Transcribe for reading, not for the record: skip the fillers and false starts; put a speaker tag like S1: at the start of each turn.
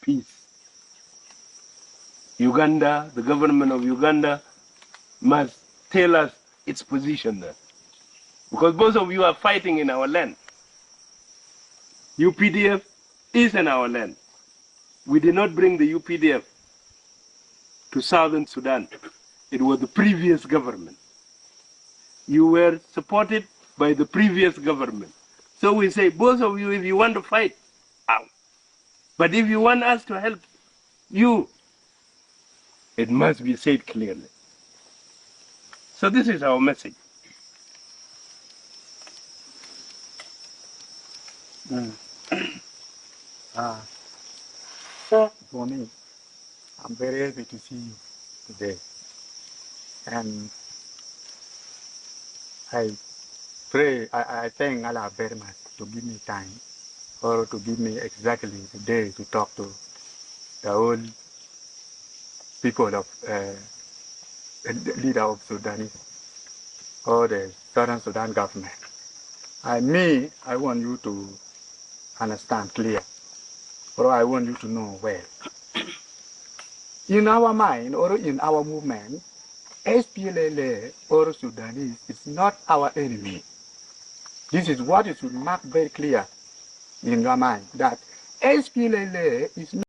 S1: peace. Uganda, the government of Uganda, must tell us its position there. Because both of you are fighting in our land. UPDF is in our land. We did not bring the UPDF to Southern Sudan. It was the previous government. You were supported by the previous government. So we say, both of you, if you want to fight, out. But if you want us to help you, it must be said clearly. So this is our message.
S2: For me, I'm very happy to see you today. And I pray, I thank Allah very much to give me time or to give me exactly the day to talk to the whole people of the leader of Sudanese or the Southern Sudan government. I want you to understand clear, or I want you to know well. In our mind or in our movement, SPLA or Sudanese is not our enemy. This is what you should mark very clear in your mind, that SPLA is not